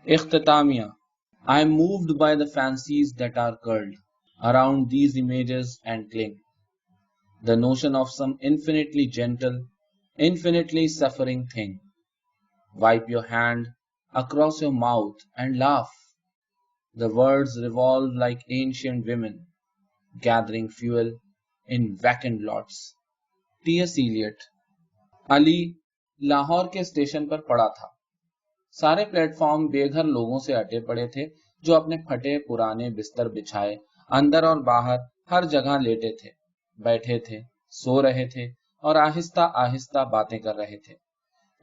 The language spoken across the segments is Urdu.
اختتامیہ. I am moved by the fancies that are curled around these images and cling. The notion of some infinitely gentle, infinitely suffering thing. Wipe your hand across your mouth and laugh. The words revolve like ancient women, gathering fuel in vacant lots. T.S. Eliot. علی لاہور کے اسٹیشن پر پڑا تھا. سارے پلیٹ فارم بے گھر لوگوں سے اٹے پڑے تھے جو اپنے پھٹے پرانے بستر بچھائے اندر اور باہر ہر جگہ لیٹے تھے، بیٹھے تھے، سو رہے تھے اور آہستہ آہستہ باتیں کر رہے تھے.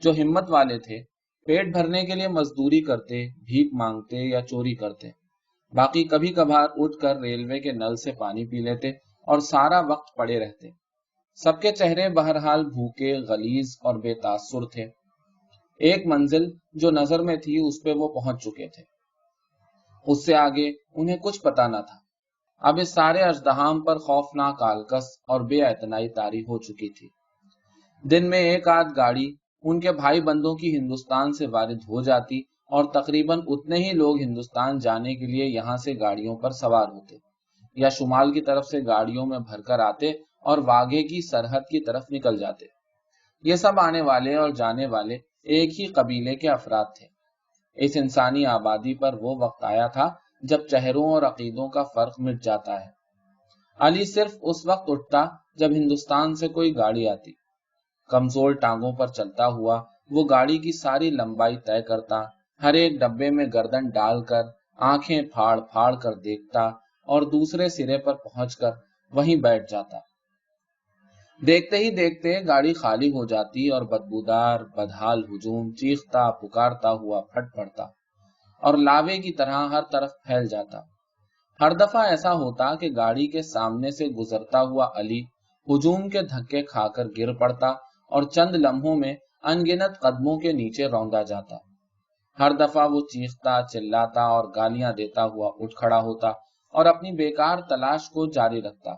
جو ہمت والے تھے پیٹ بھرنے کے لیے مزدوری کرتے، بھیک مانگتے یا چوری کرتے. باقی کبھی کبھار اٹھ کر ریلوے کے نل سے پانی پی لیتے اور سارا وقت پڑے رہتے. سب کے چہرے بہرحال بھوکے، غلیظ اور بے تاثر تھے. ایک منزل جو نظر میں تھی اس پہ وہ پہنچ چکے تھے، اس سے آگے انہیں کچھ پتا نہ تھا. اب اس سارے ازدحام پر خوفناک آلکس اور بے اعتنائی طاری ہو چکی تھی. دن میں ایک آدھ گاڑی ان کے بھائی بندوں کی ہندوستان سے وارد ہو جاتی اور تقریباً اتنے ہی لوگ ہندوستان جانے کے لیے یہاں سے گاڑیوں پر سوار ہوتے یا شمال کی طرف سے گاڑیوں میں بھر کر آتے اور واگھے کی سرحد کی طرف نکل جاتے. یہ سب آنے والے اور جانے والے ایک ہی قبیلے کے افراد تھے. اس انسانی آبادی پر وہ وقت آیا تھا جب چہروں اور عقیدوں کا فرق مٹ جاتا ہے. علی صرف اس وقت اٹھتا جب ہندوستان سے کوئی گاڑی آتی. کمزور ٹانگوں پر چلتا ہوا وہ گاڑی کی ساری لمبائی طے کرتا، ہر ایک ڈبے میں گردن ڈال کر آنکھیں پھاڑ پھاڑ کر دیکھتا اور دوسرے سرے پر پہنچ کر وہیں بیٹھ جاتا. دیکھتے ہی دیکھتے گاڑی خالی ہو جاتی اور بدبودار بدحال ہجوم چیختا پکارتا ہوا پھٹ پڑتا اور لاوے کی طرح ہر طرف پھیل جاتا. ہر دفعہ ایسا ہوتا کہ گاڑی کے سامنے سے گزرتا ہوا علی ہجوم کے دھکے کھا کر گر پڑتا اور چند لمحوں میں ان گنت قدموں کے نیچے روندا جاتا. ہر دفعہ وہ چیختا چلاتا اور گالیاں دیتا ہوا اٹھ کھڑا ہوتا اور اپنی بیکار تلاش کو جاری رکھتا.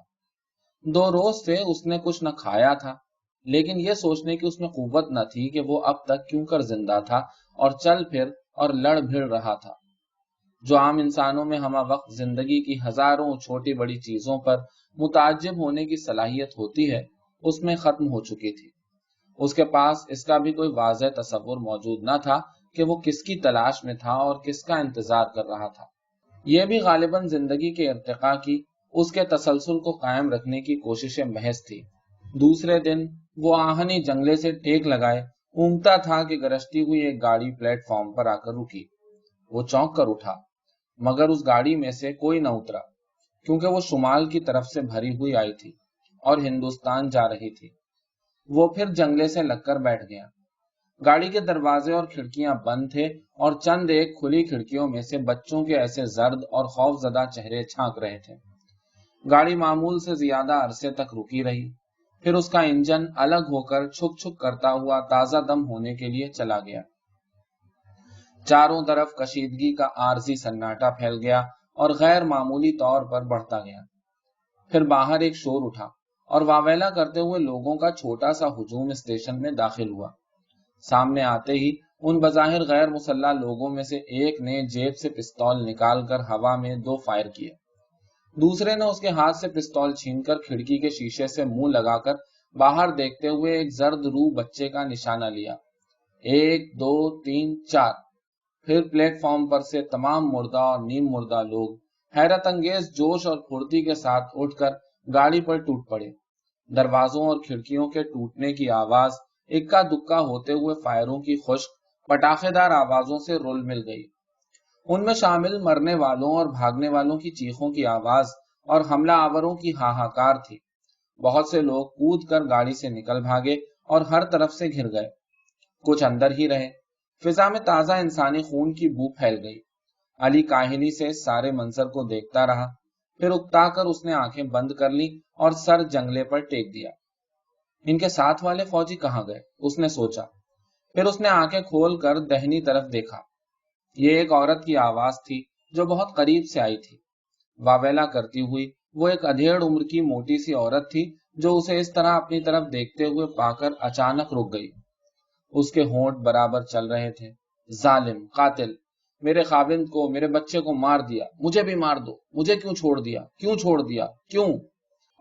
2 روز سے اس نے کچھ نہ کھایا تھا، لیکن یہ سوچنے کی اس میں قوت نہ تھی کہ وہ اب تک کیوں کر زندہ تھا اور چل پھر اور لڑ بھڑ رہا تھا. جو عام انسانوں میں ہمہ وقت زندگی کی ہزاروں چھوٹی بڑی چیزوں پر متعجب ہونے کی صلاحیت ہوتی ہے، اس میں ختم ہو چکی تھی. اس کے پاس اس کا بھی کوئی واضح تصور موجود نہ تھا کہ وہ کس کی تلاش میں تھا اور کس کا انتظار کر رہا تھا. یہ بھی غالباً زندگی کے ارتقاء کی اس کے تسلسل کو قائم رکھنے کی کوشش محض تھی. دوسرے دن وہ آہنی جنگلے سے ٹیک لگائے اونگتا تھا کہ گرجتی ہوئی ایک گاڑی پلیٹ فارم پر آ کر رکی. وہ چونک کر اٹھا، مگر اس گاڑی میں سے کوئی نہ اترا، کیونکہ وہ شمال کی طرف سے بھری ہوئی آئی تھی اور ہندوستان جا رہی تھی. وہ پھر جنگلے سے لگ کر بیٹھ گیا. گاڑی کے دروازے اور کھڑکیاں بند تھے اور چند ایک کھلی کھڑکیوں میں سے بچوں کے ایسے زرد اور خوف زدہ چہرے جھانک رہے تھے. گاڑی معمول سے زیادہ عرصے تک رکی رہی، پھر اس کا انجن الگ ہو کر چھک چھک کرتا ہوا تازہ دم ہونے کے لیے چلا گیا. چاروں طرف کشیدگی کا عارضی سناٹا پھیل گیا اور غیر معمولی طور پر بڑھتا گیا. پھر باہر ایک شور اٹھا اور واویلا کرتے ہوئے لوگوں کا چھوٹا سا ہجوم اسٹیشن میں داخل ہوا. سامنے آتے ہی ان بظاہر غیر مسلح لوگوں میں سے ایک نے جیب سے پستول نکال کر ہوا میں 2 فائر کیے. دوسرے نے اس کے ہاتھ سے پستول چھین کر کھڑکی کے شیشے سے منہ لگا کر باہر دیکھتے ہوئے ایک زرد روح بچے کا نشانہ لیا. 1 2 3 4. پھر پلیٹ فارم پر سے تمام مردہ اور نیم مردہ لوگ حیرت انگیز جوش اور پھرتی کے ساتھ اٹھ کر گاڑی پر ٹوٹ پڑے. دروازوں اور کھڑکیوں کے ٹوٹنے کی آواز اکا دکا ہوتے ہوئے فائروں کی خشک پٹاخے دار آوازوں سے رول مل گئی. ان میں شامل مرنے والوں اور بھاگنے والوں کی چیخوں کی آواز اور حملہ آوروں کی ہاہاکار تھی. بہت سے لوگ کود کر گاڑی سے نکل بھاگے اور ہر طرف سے گھر گئے. کچھ اندر ہی رہے. فضا میں تازہ انسانی خون کی بو پھیل گئی. علی کاہلی سے سارے منظر کو دیکھتا رہا، پھر اکتا کر اس نے آنکھیں بند کر لی اور سر جنگلے پر ٹیک دیا. ان کے ساتھ والے فوجی کہاں گئے؟ اس نے سوچا. پھر اس نے آنکھیں کھول کر دہنی طرف دیکھا. یہ ایک عورت کی آواز تھی جو بہت قریب سے آئی تھی. واویلا کرتی ہوئی وہ ایک ادھیڑ عمر کی موٹی سی عورت تھی جو اسے اس طرح اپنی طرف دیکھتے ہوئے پا کر اچانک رک گئی. اس کے ہونٹ برابر چل رہے تھے. ظالم، قاتل، میرے خاوند کو، میرے بچے کو مار دیا، مجھے بھی مار دو، مجھے کیوں چھوڑ دیا، کیوں چھوڑ دیا، کیوں؟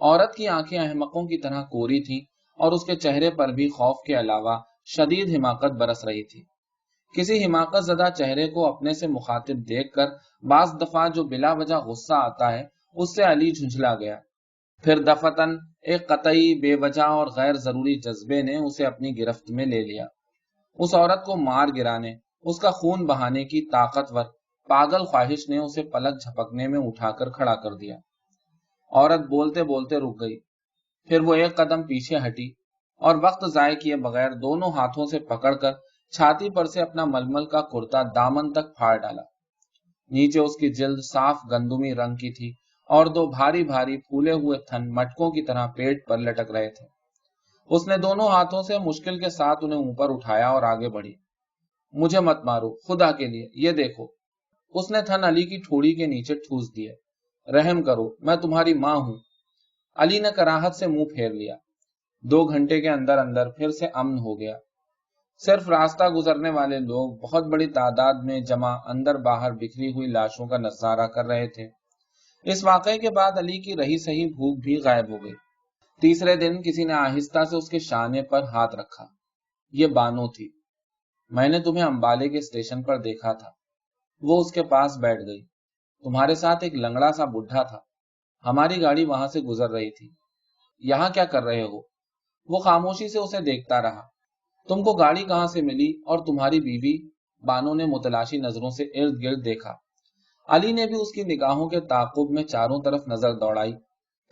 عورت کی آنکھیں احمقوں کی طرح کوری تھیں اور اس کے چہرے پر بھی خوف کے علاوہ شدید حماقت برس رہی تھی۔ کسی حماقت زدہ چہرے کو اپنے سے مخاطب دیکھ کر بعض دفعہ جو بلا وجہ غصہ آتا ہے اس سے علی جھنجھلا گیا۔ پھر دفتن ایک قطعی بے وجہ اور غیر ضروری جذبے نے اسے اپنی گرفت میں لے لیا۔ اس عورت کو مار گرانے، اس کا خون بہانے کی طاقتور پاگل خواہش نے اسے پلک جھپکنے میں اٹھا کر کھڑا کر دیا۔ عورت بولتے بولتے رک گئی، پھر وہ ایک قدم پیچھے ہٹی اور وقت ضائع کیے بغیر دونوں ہاتھوں سے پکڑ کر چھاتی پر سے اپنا ململ کا کرتا دامن تک پھاڑ ڈالا۔ نیچے اس کی جلد صاف گندمی رنگ کی تھی اور دو بھاری بھاری پھولے ہوئے تھن مٹکوں کی طرح پیٹ پر لٹک رہے تھے۔ اس نے دونوں ہاتھوں سے مشکل کے ساتھ انہیں اوپر اٹھایا اور آگے بڑھی۔ مجھے مت مارو، خدا کے لیے، یہ دیکھو۔ اس نے تھن علی کی ٹھوڑی کے نیچے ٹھوس دیے۔ رحم کرو، میں تمہاری ماں ہوں۔ علی نے کراہت سے منہ پھیر لیا۔ 2 گھنٹے کے اندر اندر پھر سے امن ہو گیا۔ صرف راستہ گزرنے والے لوگ بہت بڑی تعداد میں جمع اندر باہر بکھری ہوئی لاشوں کا نظارہ کر رہے تھے۔ اس واقعے کے بعد علی کی رہی سہی بھوک بھی غائب ہو گئی۔ تیسرے دن کسی نے آہستہ سے اس کے شانے پر ہاتھ رکھا۔ یہ بانو تھی۔ میں نے تمہیں امبالے کے اسٹیشن پر دیکھا تھا۔ وہ اس کے پاس بیٹھ گئی۔ تمہارے ساتھ ایک لنگڑا سا بڈھا تھا۔ ہماری گاڑی وہاں سے گزر رہی تھی۔ یہاں کیا کر رہے ہو؟ وہ خاموشی سے اسے دیکھتا رہا۔ تم کو گاڑی کہاں سے ملی اور تمہاری بیوی؟ بانو نے متلاشی نظروں سے ارد گرد دیکھا۔ علی نے بھی اس کی نگاہوں کے تعاقب میں چاروں طرف نظر دوڑائی،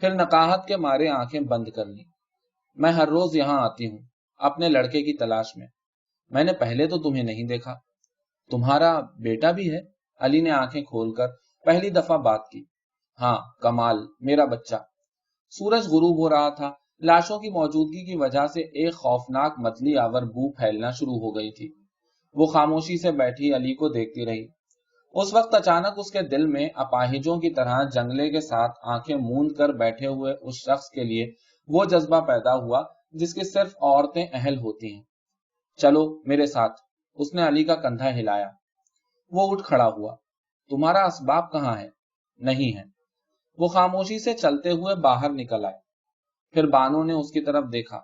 پھر نقاہت کے مارے آنکھیں بند کر لی۔ میں ہر روز یہاں آتی ہوں اپنے لڑکے کی تلاش میں نے پہلے تو تمہیں نہیں دیکھا۔ تمہارا بیٹا بھی ہے؟ علی نے آنکھیں کھول کر پہلی دفعہ بات کی۔ ہاں، کمال، میرا بچہ۔ سورج غروب ہو رہا تھا۔ لاشوں کی موجودگی کی وجہ سے ایک خوفناک متلی آور بو پھیلنا شروع ہو گئی تھی۔ وہ خاموشی سے بیٹھی علی کو دیکھتی رہی۔ اس وقت اچانک اس کے دل میں اپاہجوں کی طرح جنگلے کے ساتھ آنکھیں موند کر بیٹھے ہوئے اس شخص کے لیے وہ جذبہ پیدا ہوا جس کی صرف عورتیں اہل ہوتی ہیں۔ چلو میرے ساتھ، اس نے علی کا کندھا ہلایا۔ وہ اٹھ کھڑا ہوا۔ تمہارا اسباب کہاں ہے؟ نہیں ہے۔ وہ خاموشی سے چلتے ہوئے باہر نکل آئے۔ پھر بانو نے اس کی طرف دیکھا۔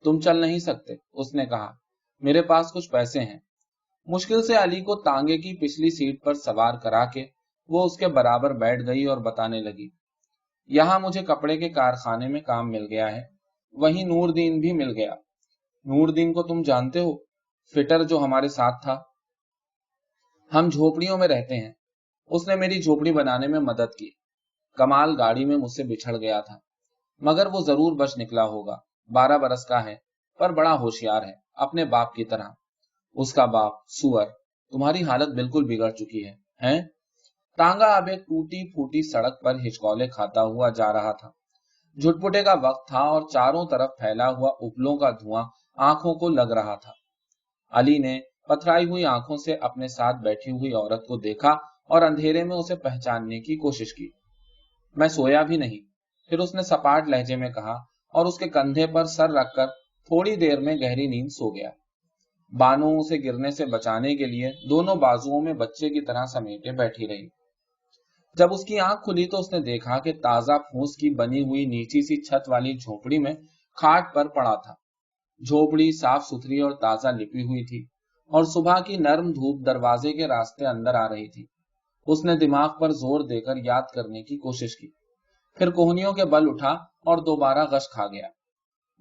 تم چل نہیں سکتے، اس نے کہا۔ میرے پاس کچھ پیسے ہیں۔ مشکل سے علی کو تانگے کی پچھلی سیٹ پر سوار کرا کے وہ اس کے برابر بیٹھ گئی اور بتانے لگی۔ یہاں مجھے کپڑے کے کارخانے میں کام مل گیا ہے، وہیں نور دین بھی مل گیا۔ نور دین کو تم جانتے ہو؟ فٹر جو ہمارے ساتھ تھا۔ ہم جھوپڑیوں میں رہتے ہیں۔ اس نے میری جھوپڑی بنانے میں مدد کی۔ کمال گاڑی میں مجھ سے بچھڑ گیا تھا، مگر وہ ضرور بچ نکلا ہوگا۔ 12 برس کا ہے، پر بڑا ہوشیار ہے، اپنے باپ کی طرح۔ اس کا باپ سور۔ تمہاری حالت بالکل بگڑ چکی ہے، ہیں؟ تانگا اب ایک ٹوٹی پھوٹی سڑک پر ہچکولے کھاتا ہوا جا رہا تھا۔ جھٹپٹے کا وقت تھا اور چاروں طرف پھیلا ہوا اپلوں کا دھواں آنکھوں کو لگ رہا تھا۔ علی نے پتھرائی ہوئی آنکھوں سے اپنے ساتھ بیٹھی ہوئی عورت کو دیکھا اور اندھیرے میں اسے پہچاننے کی کوشش کی۔ میں سویا بھی نہیں، پھر اس نے سپاٹ لہجے میں کہا اور اس کے کندھے پر سر رکھ کر تھوڑی دیر میں گہری نیند سو گیا۔ بانو اسے گرنے سے بچانے کے لیے دونوں بازوؤں میں بچے کی طرح سمیٹے بیٹھی رہی۔ جب اس کی آنکھ کھلی تو اس نے دیکھا کہ تازہ پھوس کی بنی ہوئی نیچی سی چھت والی جھونپڑی میں کھاٹ پر پڑا تھا۔ جھونپڑی صاف ستھری اور تازہ لپی ہوئی تھی اور صبح کی نرم دھوپ دروازے کے راستے اندر آ رہی تھی۔ اس نے دماغ پر زور دے کر یاد کرنے کی کوشش کی، پھر کوہنیوں کے بل اٹھا اور دوبارہ غش کھا گیا۔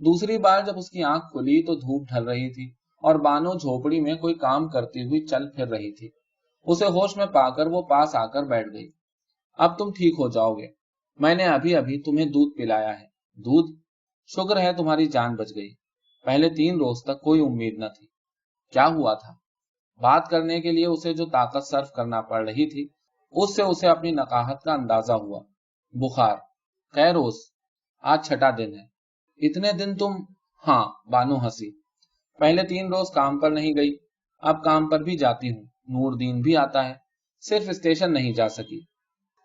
دوسری بار جب اس کی آنکھ کھلی تو دھوپ ڈھل رہی تھی اور بانو جھوپڑی میں کوئی کام کرتی ہوئی چل پھر رہی تھی۔ اسے ہوش میں پا کر وہ پاس آ کر بیٹھ گئی۔ اب تم ٹھیک ہو جاؤ گے، میں نے ابھی ابھی تمہیں دودھ پلایا ہے۔ دودھ؟ شکر ہے تمہاری جان بچ گئی، پہلے 3 روز تک کوئی امید نہ تھی۔ کیا ہوا تھا؟ بات کرنے کے لیے اسے جو طاقت صرف کرنا پڑ رہی تھی اس سے اسے اپنی نقاہت کا اندازہ ہوا۔ بخار۔ کئے روز؟ آج 6واں دن ہے۔ اتنے دن تم؟ ہاں، بانو ہنسی۔ پہلے 3 روز کام پر نہیں گئی، اب کام پر بھی جاتی ہوں، نور دین بھی آتا ہے، صرف اسٹیشن نہیں جا سکی۔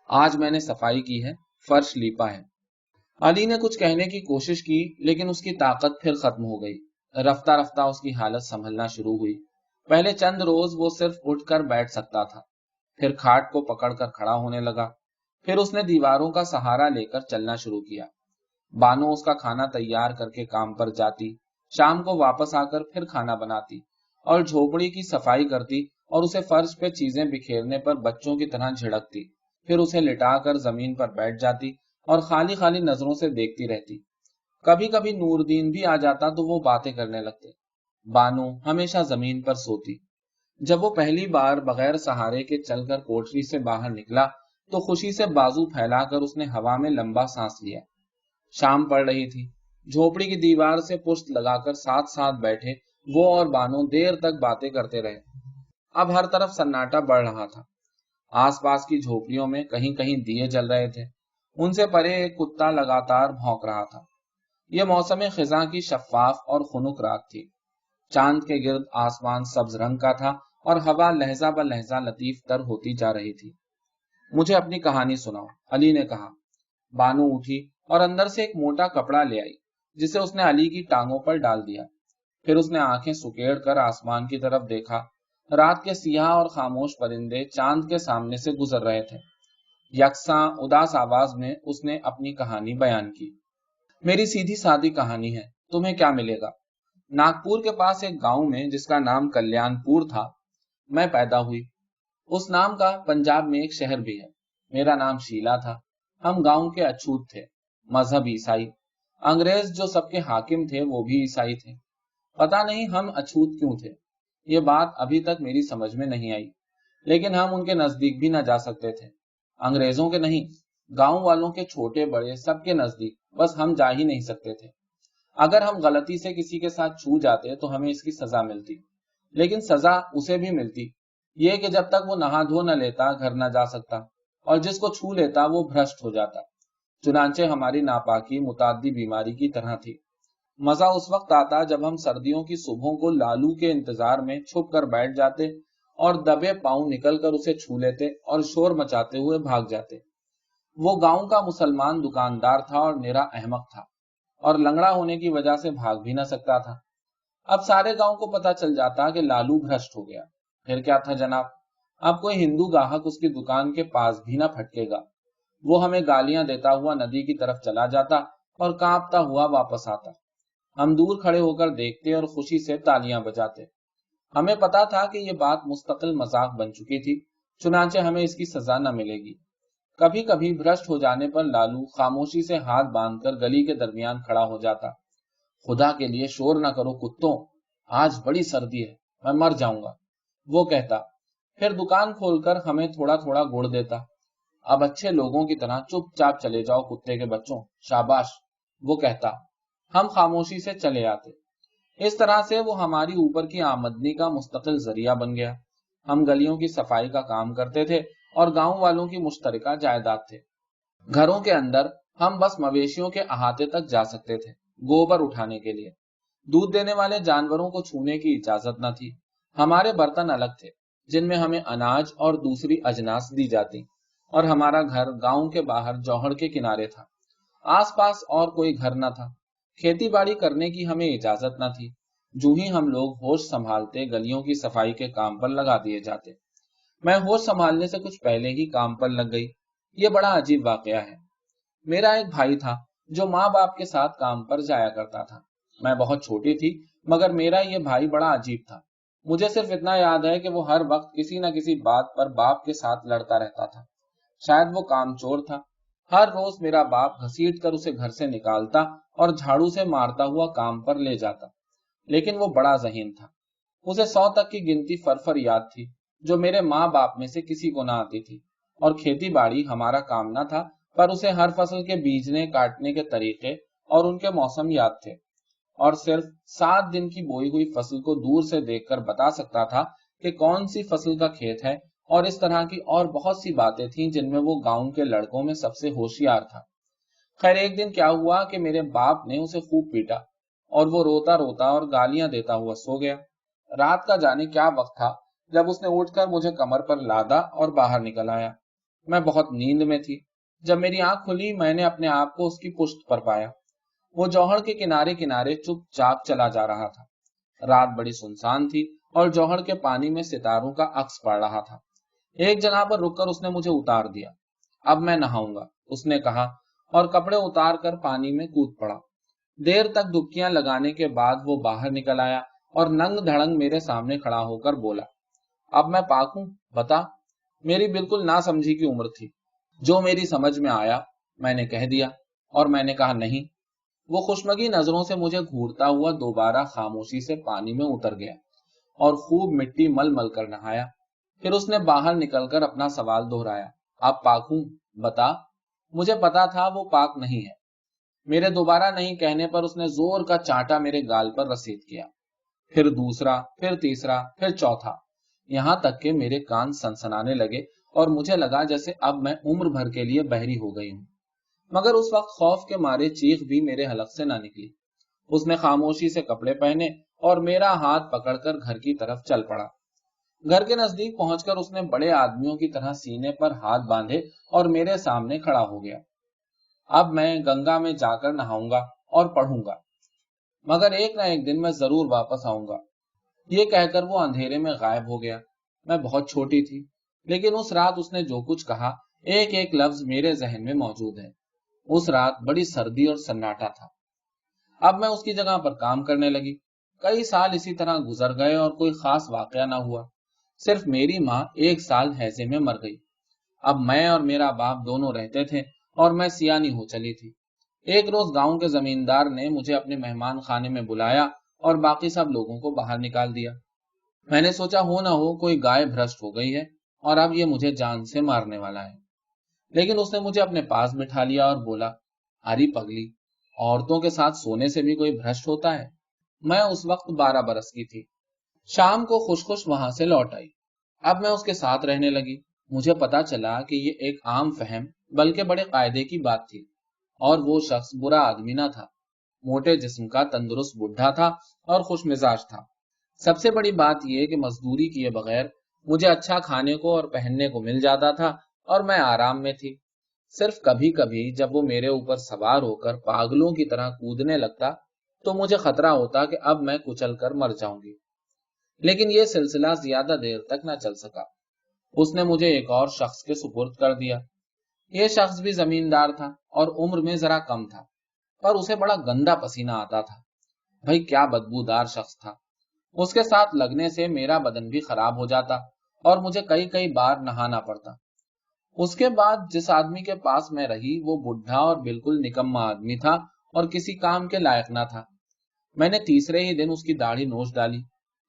آج میں نے صفائی کی ہے، فرش لیپا ہے۔ علی نے کچھ کہنے کی کوشش کی لیکن اس کی طاقت پھر ختم ہو گئی۔ رفتہ رفتہ اس کی حالت سنبھلنا شروع ہوئی۔ پہلے چند روز وہ صرف اٹھ کر بیٹھ سکتا تھا، پھر کھاٹ کو پکڑ کر کھڑا ہونے لگا، پھر اس نے دیواروں کا سہارا لے کر چلنا شروع کیا۔ بانو اس کا کھانا تیار کر کے کام پر جاتی، شام کو واپس آ کر پھر کھانا بناتی اور جھوپڑی کی صفائی کرتی اور اسے فرش پہ چیزیں بکھیرنے پر بچوں کی طرح جھڑکتی، پھر اسے لٹا کر زمین پر بیٹھ جاتی اور خالی خالی نظروں سے دیکھتی رہتی۔ کبھی کبھی نور دین بھی آ جاتا تو وہ باتیں کرنے لگتے۔ بانو ہمیشہ زمین پر سوتی۔ جب وہ پہلی بار بغیر سہارے کے چل کر کوٹری سے باہر نکلا تو خوشی سے بازو پھیلا کر اس نے ہوا میں لمبا سانس لیا۔ شام پڑ رہی تھی، جھوپڑی کی دیوار سے پشت لگا کر ساتھ ساتھ بیٹھے وہ اور بانو دیر تک باتیں کرتے رہے۔ اب ہر طرف سناٹا بڑھ رہا تھا۔ آس پاس کی جھوپڑیوں میں کہیں کہیں دیے جل رہے تھے، ان سے پرے ایک کتا لگاتار بھونک رہا تھا۔ یہ موسم خزاں کی شفاف اور خنک رات تھی۔ چاند کے گرد آسمان سبز رنگ کا تھا اور ہوا لہجہ بہ لہجہ لطیف تر ہوتی جا رہی تھی۔ مجھے اپنی کہانی سناؤ، علی نے کہا۔ بانو اٹھی اور اندر سے ایک موٹا کپڑا لے آئی جسے اس نے علی کی ٹانگوں پر ڈال دیا۔ پھر اس نے آنکھیں سکیڑ کر آسمان کی طرف دیکھا۔ رات کے سیاہ اور خاموش پرندے چاند کے سامنے سے گزر رہے تھے۔ یکساں اداس آواز میں اس نے اپنی کہانی بیان کی۔ میری سیدھی سادی کہانی ہے، تمہیں کیا ملے گا؟ ناگپور کے پاس ایک گاؤں میں جس کا نام کلیان پور تھا میں پیدا ہوئی۔ اس نام کا پنجاب میں ایک شہر بھی ہے۔ میرا نام شیلا تھا۔ ہم گاؤں کے اچھوت تھے، مذہب عیسائی۔ انگریز جو سب کے حاکم تھے وہ بھی عیسائی تھے۔ پتہ نہیں ہم اچھوت کیوں تھے، یہ بات ابھی تک میری سمجھ میں نہیں آئی، لیکن ہم ان کے نزدیک بھی نہ جا سکتے تھے۔ انگریزوں کے نہیں، گاؤں والوں کے چھوٹے بڑے سب کے نزدیک، بس ہم جا ہی نہیں سکتے تھے۔ اگر ہم غلطی سے کسی کے ساتھ چھو جاتے تو ہمیں اس کی سزا ملتی، لیکن سزا اسے بھی ملتی، یہ کہ جب تک وہ نہا دھو نہ لیتا گھر نہ جا سکتا، اور جس کو چھو لیتا وہ بھرشٹ ہو جاتا۔ چنانچہ ہماری ناپاکی متعدی بیماری کی طرح تھی۔ مزہ اس وقت آتا جب ہم سردیوں کی صبحوں کو لالو کے انتظار میں چھپ کر بیٹھ جاتے اور دبے پاؤں نکل کر اسے چھو لیتے اور شور مچاتے ہوئے بھاگ جاتے۔ وہ گاؤں کا مسلمان دکاندار تھا اور نرا احمق تھا، اور لنگڑا ہونے کی وجہ سے بھاگ بھی نہ سکتا تھا۔ اب سارے گاؤں کو پتا چل جاتا کہ لالو بھرشٹ ہو گیا، پھر کیا تھا جناب، اب کوئی ہندو گاہک اس کی دکان کے پاس بھی نہ پھٹکے گا۔ وہ ہمیں گالیاں دیتا ہوا ندی کی طرف چلا جاتا اور کانپتا ہوا واپس آتا۔ ہم دور کھڑے ہو کر دیکھتے اور خوشی سے تالیاں بجاتے۔ ہمیں پتا تھا کہ یہ بات مستقل مذاق بن چکی تھی، چنانچہ ہمیں اس کی سزا نہ ملے گی۔ کبھی کبھی بھرشٹ ہو جانے پر لالو خاموشی سے ہاتھ باندھ کر گلی کے درمیان کھڑا ہو جاتا۔ خدا کے لیے شور نہ کرو کتوں، آج بڑی سردی ہے، میں مر جاؤں گا، وہ کہتا۔ پھر دکان کھول کر ہمیں تھوڑا تھوڑا گڑ دیتا۔ اب اچھے لوگوں کی طرح چپ چاپ چلے جاؤ کتے کے بچوں، شاباش، وہ کہتا۔ ہم خاموشی سے چلے آتے۔ اس طرح سے وہ ہماری اوپر کی آمدنی کا مستقل ذریعہ بن گیا۔ ہم گلیوں کی صفائی کا کام کرتے تھے اور گاؤں والوں کی مشترکہ جائیداد تھے۔ گھروں کے اندر ہم بس مویشیوں کے احاطے تک جا سکتے تھے، گوبر اٹھانے کے لیے۔ دودھ دینے والے جانوروں کو چھونے کی اجازت نہ تھی۔ ہمارے برتن الگ تھے جن میں ہمیں اناج اور دوسری اجناس دی جاتی، اور ہمارا گھر گاؤں کے باہر جوہڑ کے کنارے تھا۔ آس پاس اور کوئی گھر نہ تھا۔ کھیتی باڑی کرنے کی ہمیں اجازت نہ تھی۔ جو ہی ہم لوگ ہوش سنبھالتے گلیوں کی صفائی کے کام پر لگا دیے جاتے۔ میں ہوش سنبھالنے سے کچھ پہلے ہی کام پر لگ گئی۔ یہ بڑا عجیب واقعہ ہے۔ میرا ایک بھائی تھا جو ماں باپ کے ساتھ کام پر جایا کرتا تھا۔ میں بہت چھوٹی تھی، مگر میرا یہ بھائی بڑا عجیب تھا۔ مجھے صرف اتنا یاد ہے کہ وہ ہر وقت کسی نہ کسی بات پر باپ کے ساتھ لڑتا رہتا تھا۔ شاید وہ کام چور تھا۔ ہر روز میرا باپ گھسیٹ کر اسے گھر سے نکالتا اور جھاڑو سے مارتا ہوا کام پر لے جاتا، لیکن وہ بڑا ذہین تھا۔ اسے 100 تک کی گنتی فرفر یاد تھی، جو میرے ماں باپ میں سے کسی کو نہ آتی تھی، اور کھیتی باڑی ہمارا کام نہ تھا، پر اسے ہر فصل کے بیجنے کاٹنے کے طریقے اور ان کے موسم یاد تھے، اور صرف 7 دن کی بوئی ہوئی فصل کو دور سے دیکھ کر بتا سکتا تھا کہ کون سی فصل کا کھیت ہے، اور اس طرح کی اور بہت سی باتیں تھیں جن میں وہ گاؤں کے لڑکوں میں سب سے ہوشیار تھا۔ خیر ایک دن کیا ہوا کہ میرے باپ نے اسے خوب پیٹا، اور وہ روتا روتا اور گالیاں دیتا ہوا سو گیا۔ رات کا جانے کیا وقت تھا جب اس نے اٹھ کر مجھے کمر پر لادا اور باہر نکل آیا۔ میں بہت نیند میں تھی۔ جب میری آنکھ کھلی میں نے اپنے آپ کو اس کی پشت پر پایا۔ وہ جوہڑ کے کنارے کنارے چپ چاپ چلا جا رہا تھا۔ رات بڑی سنسان تھی اور جوہڑ کے پانی میں ستاروں کا عکس پڑ رہا تھا۔ ایک جگہ پر رک کر اس نے مجھے اتار دیا۔ اب میں نہاؤں گا، اس نے کہا، اور کپڑے اتار کر پانی میں کود پڑا۔ دیر تک ڈبکیاں لگانے کے بعد وہ باہر نکل آیا اور ننگ دھڑنگ میرے سامنے کھڑا ہو کر بولا، اب میں پاک ہوں، بتا۔ میری بالکل نہ سمجھی کی عمر تھی۔ جو میری سمجھ میں آیا میں نے کہہ دیا، اور میں نے کہا نہیں۔ وہ خوشمگی نظروں سے مجھے گھورتا ہوا دوبارہ خاموشی سے پانی میں اتر گیا اور خوب مٹی مل مل کر نہایا۔ پھر اس نے باہر نکل کر اپنا سوال دہرایا، اب پاک ہوں، بتا۔ مجھے پتا تھا وہ پاک نہیں ہے۔ میرے دوبارہ نہیں کہنے پر اس نے زور کا چانٹا میرے گال پر رسید کیا، پھر دوسرا، پھر تیسرا، پھر چوتھا، یہاں تک کہ میرے کان سنسنانے لگے اور مجھے لگا جیسے اب میں عمر بھر کے لیے بحری ہو گئی ہوں۔ مگر اس وقت خوف کے مارے چیخ بھی میرے حلق سے نہ نکلی۔ اس نے خاموشی سے کپڑے پہنے اور میرا ہاتھ پکڑ کر گھر کی طرف چل پڑا۔ گھر کے نزدیک پہنچ کر اس نے بڑے آدمیوں کی طرح سینے پر ہاتھ باندھے اور میرے سامنے کھڑا ہو گیا۔ اب میں گنگا میں جا کر نہاؤں گا اور پڑھوں گا، مگر ایک نہ ایک دن میں ضرور واپس آؤں گا۔ یہ کہہ کر وہ اندھیرے میں غائب ہو گیا۔ میں بہت چھوٹی تھی، لیکن اس رات اس نے جو کچھ کہا ایک ایک لفظ میرے ذہن میں موجود ہے۔ اس رات بڑی سردی اور سناٹا تھا۔ اب میں اس کی جگہ پر کام کرنے لگی۔ کئی سال اسی طرح گزر گئے اور کوئی خاص واقعہ نہ ہوا۔ صرف میری ماں 1 سال ہیضے میں مر گئی۔ اب میں اور میرا باپ دونوں رہتے تھے اور میں سیانی ہو چلی تھی۔ ایک روز گاؤں کے زمیندار نے مجھے اپنے مہمان خانے میں بلایا اور باقی سب لوگوں کو باہر نکال دیا۔ میں نے سوچا ہو نہ ہو کوئی گائے بھرشٹ ہو گئی ہے اور اب یہ مجھے جان سے مارنے والا ہے۔ لیکن اس نے مجھے اپنے پاس بٹھا لیا اور بولا، اری پگلی، عورتوں کے ساتھ سونے سے بھی کوئی بھرشٹ ہوتا ہے؟ میں اس وقت 12 برس کی تھی۔ شام کو خوش خوش وہاں سے لوٹ آئی۔ اب میں اس کے ساتھ رہنے لگی۔ مجھے پتا چلا کہ یہ ایک عام فہم بلکہ بڑے قاعدے کی بات تھی، اور وہ شخص برا آدمی نہ تھا۔ موٹے جسم کا تندرست بڈھا تھا اور خوش مزاج تھا۔ سب سے بڑی بات یہ کہ مزدوری کیے بغیر مجھے اچھا کھانے کو اور پہننے کو مل جاتا تھا اور میں آرام میں تھی۔ صرف کبھی کبھی جب وہ میرے اوپر سوار ہو کر پاگلوں کی طرح کودنے لگتا تو مجھے خطرہ ہوتا کہ اب میں کچل کر مر جاؤں گی۔ لیکن یہ سلسلہ زیادہ دیر تک نہ چل سکا۔ اس نے مجھے ایک اور شخص کے سپرد کر دیا۔ یہ شخص بھی زمیندار تھا اور عمر میں ذرا کم تھا، پر اسے بڑا گندا پسینہ آتا تھا۔ بھائی کیا بدبودار شخص تھا۔ اس کے ساتھ لگنے سے میرا بدن بھی خراب ہو جاتا اور مجھے کئی کئی بار نہانا پڑتا۔ اس کے بعد جس آدمی کے پاس میں رہی وہ بڈھا اور بالکل نکما آدمی تھا اور کسی کام کے لائق نہ تھا۔ میں نے تیسرے ہی دن اس کی داڑھی نوچ ڈالی،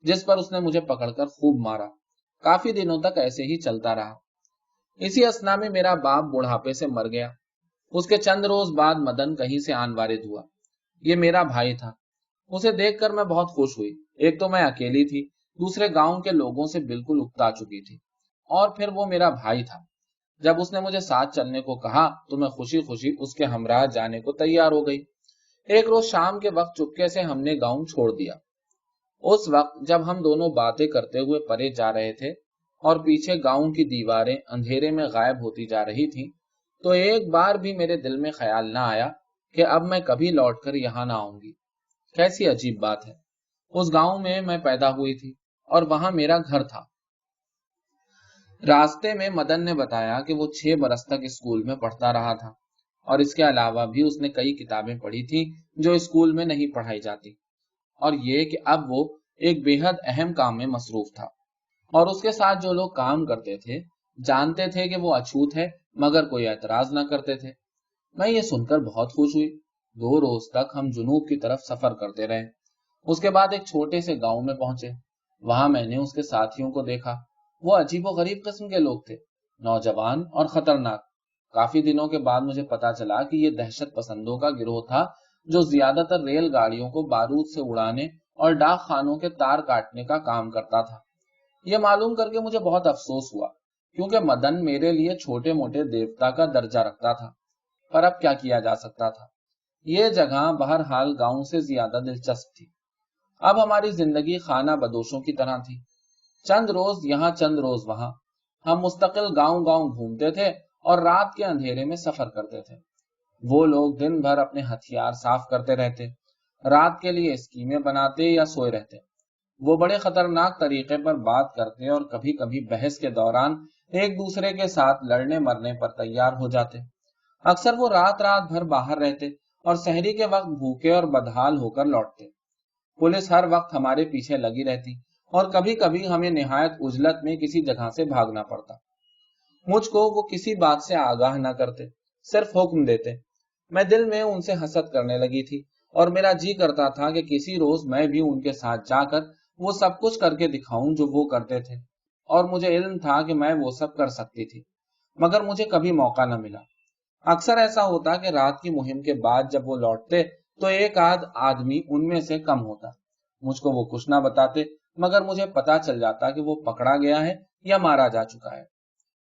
جس پر اس نے مجھے پکڑ کر خوب مارا۔ کافی دنوں تک ایسے ہی چلتا رہا۔ اسی اثنا میں میرا باپ بڑھاپے سے مر گیا۔ اس کے چند روز بعد مدن کہیں سے آن وارد ہوا۔ یہ میرا بھائی تھا۔ اسے دیکھ کر میں بہت خوش ہوئی۔ ایک تو میں اکیلی تھی، دوسرے گاؤں کے لوگوں سے بالکل اکتا چکی تھی، اور پھر وہ میرا بھائی تھا۔ جب اس نے مجھے ساتھ چلنے کو کہا تو میں خوشی خوشی اس کے ہمراہ جانے کو تیار ہو گئی۔ ایک روز شام کے وقت چپکے سے ہم نے گاؤں چھوڑ دیا۔ اس وقت جب ہم دونوں باتیں کرتے ہوئے پرے جا رہے تھے اور پیچھے گاؤں کی دیواریں اندھیرے میں غائب ہوتی جا رہی تھیں، تو ایک بار بھی میرے دل میں خیال نہ آیا کہ اب میں کبھی لوٹ کر یہاں نہ آؤں گی۔ کیسی عجیب بات ہے۔ اس گاؤں میں پیدا ہوئی تھی اور وہاں میرا گھر تھا۔ راستے میں مدن نے بتایا کہ وہ 6 برس تک اسکول میں پڑھتا رہا تھا، اور اس کے علاوہ بھی اس نے کئی کتابیں پڑھی تھی جو اسکول میں نہیں پڑھائی جاتی، اور یہ کہ اب وہ ایک بے حد اہم کام میں مصروف تھا، اور اس کے ساتھ جو لوگ کام کرتے تھے جانتے تھے کہ وہ اچھوت ہے مگر کوئی اعتراض نہ کرتے تھے۔ میں یہ سن کر بہت خوش ہوئی۔ 2 روز تک ہم جنوب کی طرف سفر کرتے رہے۔ اس کے بعد ایک چھوٹے سے گاؤں میں پہنچے۔ وہاں میں نے اس کے ساتھیوں کو دیکھا۔ وہ عجیب و غریب قسم کے لوگ تھے، نوجوان اور خطرناک۔ کافی دنوں کے بعد مجھے پتا چلا کہ یہ دہشت پسندوں کا گروہ تھا جو زیادہ تر ریل گاڑیوں کو بارود سے اڑانے اور ڈاک خانوں کے تار کاٹنے کا کام کرتا تھا۔ یہ معلوم کر کے مجھے بہت افسوس ہوا، کیونکہ مدن میرے لیے چھوٹے موٹے دیوتا کا درجہ رکھتا تھا، پر اب کیا کیا جا سکتا تھا۔ یہ جگہ بہرحال گاؤں سے زیادہ دلچسپ تھی۔ اب ہماری زندگی خانہ بدوشوں کی طرح تھی، چند روز یہاں چند روز وہاں۔ ہم مستقل گاؤں گاؤں گھومتے تھے اور رات کے اندھیرے میں سفر کرتے تھے۔ وہ لوگ دن بھر اپنے ہتھیار صاف کرتے رہتے، رات کے لیے اسکیمیں بناتے یا سوئے رہتے۔ وہ بڑے خطرناک طریقے پر بات کرتے اور کبھی کبھی بحث کے دوران ایک دوسرے کے ساتھ لڑنے مرنے پر تیار ہو جاتے۔ اکثر وہ رات رات بھر باہر رہتے اور سحری کے وقت بھوکے اور بدحال ہو کر لوٹتے۔ پولیس ہر وقت ہمارے پیچھے لگی رہتی اور کبھی کبھی ہمیں نہایت عجلت میں کسی جگہ سے بھاگنا پڑتا۔ مجھ کو وہ کسی بات سے آگاہ نہ کرتے، صرف حکم دیتے۔ میں دل میں ان سے حسد کرنے لگی تھی اور میرا جی کرتا تھا کہ کسی روز میں بھی ان کے ساتھ جا کر وہ سب کچھ کر کے دکھاؤں جو وہ کرتے تھے، اور مجھے علم تھا کہ میں وہ سب کر سکتی تھی، مگر مجھے کبھی موقع نہ ملا۔ اکثر ایسا ہوتا کہ رات کی مہم کے بعد جب وہ لوٹتے تو ایک آدھ آدمی ان میں سے کم ہوتا۔ مجھ کو وہ کچھ نہ بتاتے، مگر مجھے پتا چل جاتا کہ وہ پکڑا گیا ہے یا مارا جا چکا ہے۔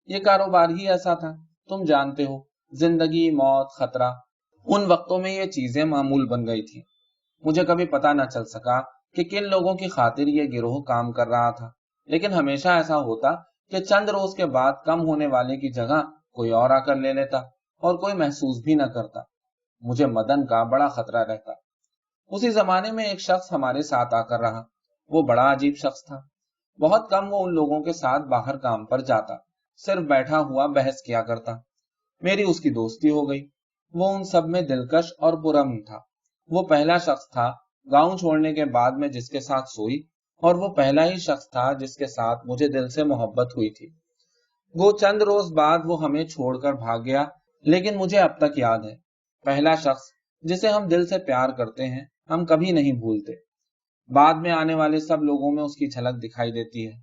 یہ کاروبار ہی ایسا تھا، تم جانتے ہو، زندگی، موت، خطرہ۔ ان وقتوں میں یہ چیزیں معمول بن گئی تھی۔ مجھے کبھی پتا نہ چل سکا کہ کن لوگوں کی خاطر یہ گروہ کام کر رہا تھا، لیکن ہمیشہ ایسا ہوتا کہ چند روز کے بعد کم ہونے والے کی جگہ کوئی اور آ کر لے لیتا اور کوئی محسوس بھی نہ کرتا۔ مجھے مدن کا بڑا خطرہ رہتا۔ اسی زمانے میں ایک شخص ہمارے ساتھ آ کر رہا۔ وہ بڑا عجیب شخص تھا۔ بہت کم وہ ان لوگوں کے ساتھ باہر کام پر جاتا، صرف بیٹھا ہوا بحث کیا کرتا۔ میری اس کی دوستی ہو گئی۔ وہ ان سب میں دلکش اور پرامن تھا۔ وہ پہلا شخص تھا گاؤں چھوڑنے کے بعد میں جس کے ساتھ سوئی، اور وہ پہلا ہی شخص تھا جس کے ساتھ مجھے دل سے محبت ہوئی تھی۔ وہ چند روز بعد وہ ہمیں چھوڑ کر بھاگ گیا، لیکن مجھے اب تک یاد ہے۔ پہلا شخص جسے ہم دل سے پیار کرتے ہیں ہم کبھی نہیں بھولتے۔ بعد میں آنے والے سب لوگوں میں اس کی جھلک دکھائی دیتی ہے۔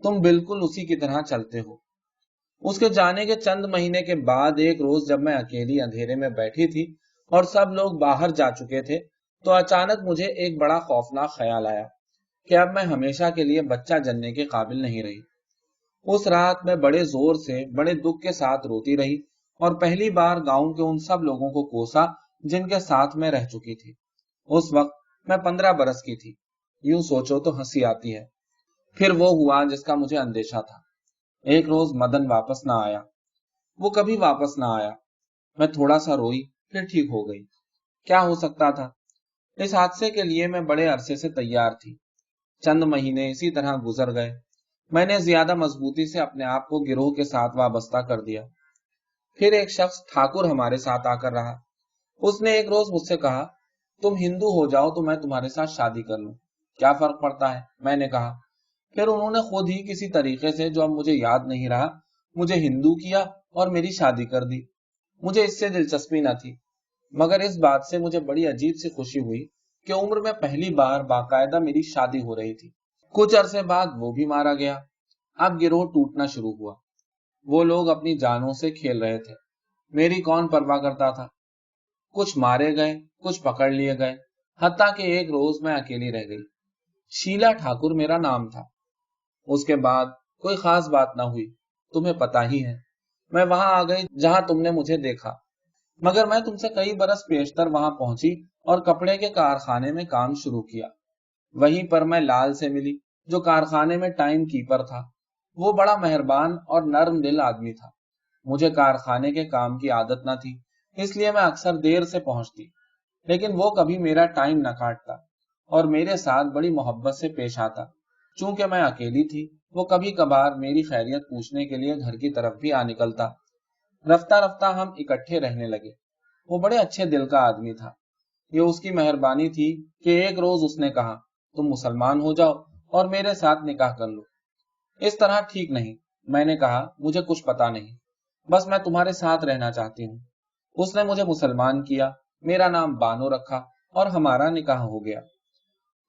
تم بالکل اسی کی طرح چلتے ہو۔ اس کے جانے کے چند مہینے کے بعد ایک روز جب میں اکیلی اندھیرے میں بیٹھی تھی اور سب لوگ باہر جا چکے تھے، تو اچانک مجھے ایک بڑا خوفناک خیال آیا کہ اب میں ہمیشہ کے لیے بچہ جننے کے قابل نہیں رہی۔ اس رات میں بڑے زور سے، بڑے دکھ کے ساتھ روتی رہی اور پہلی بار گاؤں کے ان سب لوگوں کو کوسا جن کے ساتھ میں رہ چکی تھی۔ اس وقت میں 15 برس کی تھی۔ یوں سوچو تو ہنسی آتی ہے۔ پھر وہ ہوا جس کا مجھے اندیشہ تھا۔ ایک روز مدن واپس نہ آیا۔ وہ کبھی واپس نہ آیا۔ میں تھوڑا سا روئی، پھر ٹھیک ہو گئی۔ کیا ہو سکتا تھا؟ اس حادثے کے لیے میں بڑے عرصے سے تیار تھی۔ چند مہینے اسی طرح گزر گئے۔ میں نے زیادہ مضبوطی سے اپنے آپ کو گروہ کے ساتھ وابستہ کر دیا۔ پھر ایک شخص ٹھاکر ہمارے ساتھ آ کر رہا۔ اس نے ایک روز مجھ سے کہا، تم ہندو ہو جاؤ تو میں تمہارے ساتھ شادی کر لوں، کیا فرق پڑتا ہے؟ میں نے کہا۔ پھر انہوں نے خود ہی کسی طریقے سے، جو اب مجھے یاد نہیں رہا، مجھے ہندو کیا اور میری شادی کر دی۔ مجھے اس سے دلچسپی نہ تھی، مگر اس بات سے مجھے بڑی عجیب سی خوشی ہوئی کہ عمر میں پہلی بار باقاعدہ میری شادی ہو رہی تھی۔ کچھ عرصے بعد وہ بھی مارا گیا۔ اب گروہ ٹوٹنا شروع ہوا۔ وہ لوگ اپنی جانوں سے کھیل رہے تھے، میری کون پرواہ کرتا تھا۔ کچھ مارے گئے، کچھ پکڑ لیے گئے، حتیٰ کہ ایک روز میں اکیلی رہ گئی۔ شیلا ٹھاکر میرا نام تھا۔ اس کے بعد کوئی خاص بات نہ ہوئی، تمہیں پتا ہی ہے۔ میں وہاں آ گئی جہاں تم نے مجھے دیکھا، مگر میں تم سے کئی برس پیشتر وہاں پہنچی اور کپڑے کے کارخانے میں کام شروع کیا۔ وہیں پر میں لال سے ملی جو کارخانے میں ٹائم کیپر تھا۔ وہ بڑا مہربان اور نرم دل آدمی تھا۔ مجھے کارخانے کے کام کی عادت نہ تھی، اس لیے میں اکثر دیر سے پہنچتی، لیکن وہ کبھی میرا ٹائم نہ کاٹتا اور میرے ساتھ بڑی محبت سے پیش آتا۔ چونکہ میں اکیلی تھی، وہ کبھی کبھار میری خیریت پوچھنے کے لیے گھر کی طرف بھی آ نکلتا۔ رفتہ رفتہ ہم اکٹھے رہنے لگے۔ وہ بڑے اچھے دل کا آدمی تھا۔ یہ اس کی مہربانی تھی کہ ایک روز اس نے کہا، تم مسلمان ہو جاؤ اور میرے ساتھ نکاح کر لو۔ اس طرح ٹھیک نہیں، میں نے کہا، مجھے کچھ پتا نہیں، بس میں تمہارے ساتھ رہنا چاہتی ہوں۔ اس نے مجھے مسلمان کیا، میرا نام بانو رکھا اور ہمارا نکاح ہو گیا۔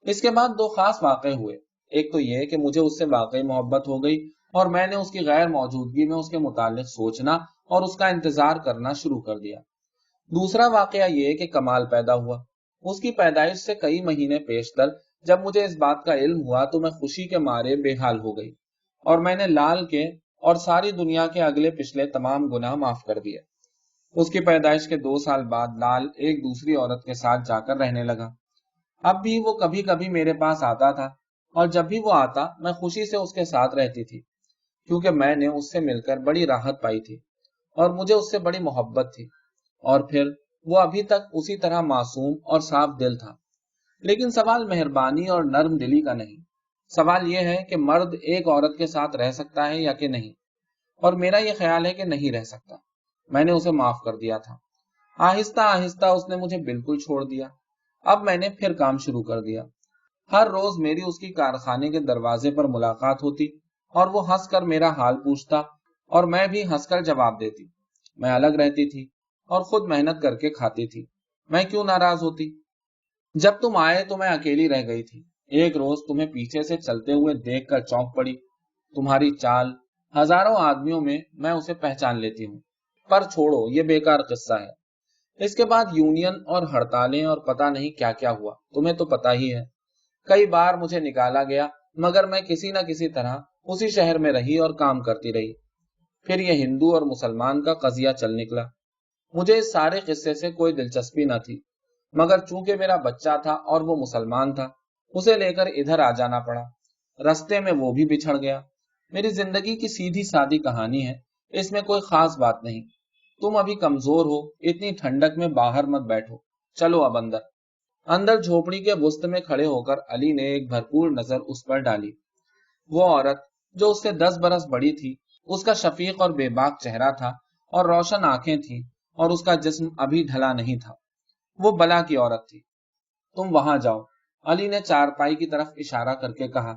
اس کے بعد دو خاص واقعے ہوئے۔ ایک تو یہ کہ مجھے اس سے واقعی محبت ہو گئی اور میں نے اس کی غیر موجودگی میں اس کے متعلق سوچنا اور اس کا انتظار کرنا شروع کر دیا۔ دوسرا واقعہ یہ کہ کمال پیدا ہوا۔ اس کی پیدائش سے کئی مہینے پیشتر جب مجھے اس بات کا علم ہوا تو میں خوشی کے مارے بے حال ہو گئی، اور میں نے لال کے اور ساری دنیا کے اگلے پچھلے تمام گناہ معاف کر دیے۔ اس کی پیدائش کے 2 سال بعد لال ایک دوسری عورت کے ساتھ جا کر رہنے لگا۔ اب بھی وہ کبھی کبھی میرے پاس آتا تھا، اور جب بھی وہ آتا میں خوشی سے اس کے ساتھ رہتی تھی، کیونکہ میں نے اس سے مل کر بڑی راحت پائی تھی اور مجھے اس سے بڑی محبت تھی۔ اور پھر وہ ابھی تک اسی طرح معصوم اور صاف دل تھا۔ لیکن سوال مہربانی اور نرم دلی کا نہیں، سوال یہ ہے کہ مرد ایک عورت کے ساتھ رہ سکتا ہے یا کہ نہیں۔ اور میرا یہ خیال ہے کہ نہیں رہ سکتا۔ میں نے اسے معاف کر دیا تھا۔ آہستہ آہستہ اس نے مجھے بالکل چھوڑ دیا۔ اب میں نے پھر کام شروع کر دیا۔ ہر روز میری اس کی کارخانے کے دروازے پر ملاقات ہوتی اور وہ ہنس کر میرا حال پوچھتا اور میں بھی ہنس کر جواب دیتی۔ میں الگ رہتی تھی اور خود محنت کر کے کھاتی تھی۔ میں کیوں ناراض ہوتی؟ جب تم آئے تو میں اکیلی رہ گئی تھی۔ ایک روز تمہیں پیچھے سے چلتے ہوئے دیکھ کر چونک پڑی۔ تمہاری چال ہزاروں آدمیوں میں اسے پہچان لیتی ہوں۔ پر چھوڑو، یہ بیکار قصہ ہے۔ اس کے بعد یونین اور ہڑتالیں اور پتہ نہیں کیا کیا ہوا، تمہیں تو پتہ ہی ہے۔ کئی بار مجھے نکالا گیا، مگر میں کسی نہ کسی طرح اسی شہر میں رہی اور کام کرتی رہی۔ پھر یہ ہندو اور مسلمان کا قضیہ چل نکلا۔ مجھے اس سارے قصے سے کوئی دلچسپی نہ تھی، مگر چونکہ میرا بچہ تھا اور وہ مسلمان تھا، اسے لے کر ادھر آ جانا پڑا۔ رستے میں وہ بھی بچھڑ گیا۔ میری زندگی کی سیدھی سادی کہانی ہے، اس میں کوئی خاص بات نہیں۔ تم ابھی کمزور ہو، اتنی ٹھنڈک میں باہر مت بیٹھو، چلو اب اندر۔ اندر جھوپڑی کے وسط میں کھڑے ہو کر علی نے ایک بھرپور نظر اس پر ڈالی۔ وہ عورت جو اس سے 10 برس بڑی تھی، اس کا شفیق اور بے باک چہرہ تھا اور روشن آنکھیں تھیں، اور اس کا جسم ابھی ڈھلا نہیں تھا۔ وہ بلا کی عورت تھی۔ تم وہاں جاؤ، علی نے چارپائی کی طرف اشارہ کر کے کہا۔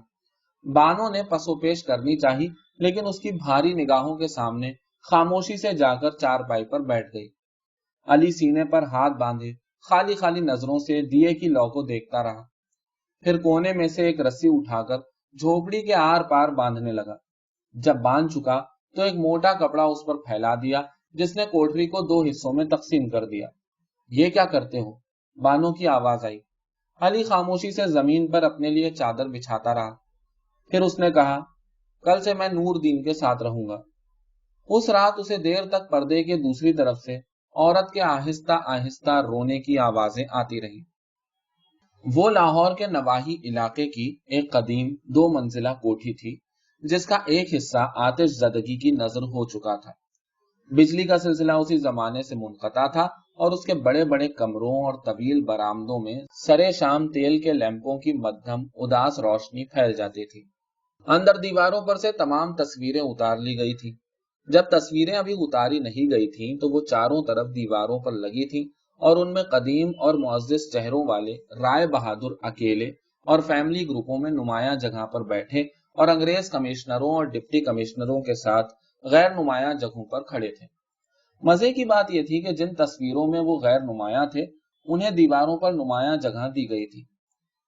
بانو نے پسو پیش کرنی چاہی، لیکن اس کی بھاری نگاہوں کے سامنے خاموشی سے جا کر چارپائی پر بیٹھ گئی۔ علی سینے پر ہاتھ باندھے خالی خالی نظروں سے دیے کی لو کو دیکھتا رہا، پھر کونے میں سے ایک رسی اٹھا کر جھوپڑی کے آر پار باندھنے لگا۔ جب باندھ چکا تو ایک موٹا کپڑا اس پر پھیلا دیا، جس نے کوٹری کو 2 حصوں میں تقسیم کر دیا۔ یہ کیا کرتے ہو؟ بانو کی آواز آئی۔ علی خاموشی سے زمین پر اپنے لیے چادر بچھاتا رہا، پھر اس نے کہا، کل سے میں نور دین کے ساتھ رہوں گا۔ اس رات اسے دیر تک پردے کے دوسری طرف سے عورت کے آہستہ آہستہ رونے کی آوازیں آتی رہی۔ وہ لاہور کے نواحی علاقے کی ایک قدیم 2 منزلہ کوٹھی تھی، جس کا ایک حصہ آتش زدگی کی نذر ہو چکا تھا۔ بجلی کا سلسلہ اسی زمانے سے منقطع تھا اور اس کے بڑے بڑے کمروں اور طویل برآمدوں میں سرے شام تیل کے لیمپوں کی مدھم اداس روشنی پھیل جاتی تھی۔ اندر دیواروں پر سے تمام تصویریں اتار لی گئی تھی۔ جب تصویریں ابھی اتاری نہیں گئی تھیں تو وہ چاروں طرف دیواروں پر لگی تھیں اور ان میں قدیم اور معزز چہروں والے رائے بہادر اکیلے اور فیملی گروپوں میں نمایاں جگہ پر بیٹھے اور انگریز کمشنروں اور ڈپٹی کمشنروں کے ساتھ غیر نمایاں جگہوں پر کھڑے تھے۔ مزے کی بات یہ تھی کہ جن تصویروں میں وہ غیر نمایاں تھے، انہیں دیواروں پر نمایاں جگہ دی گئی تھی۔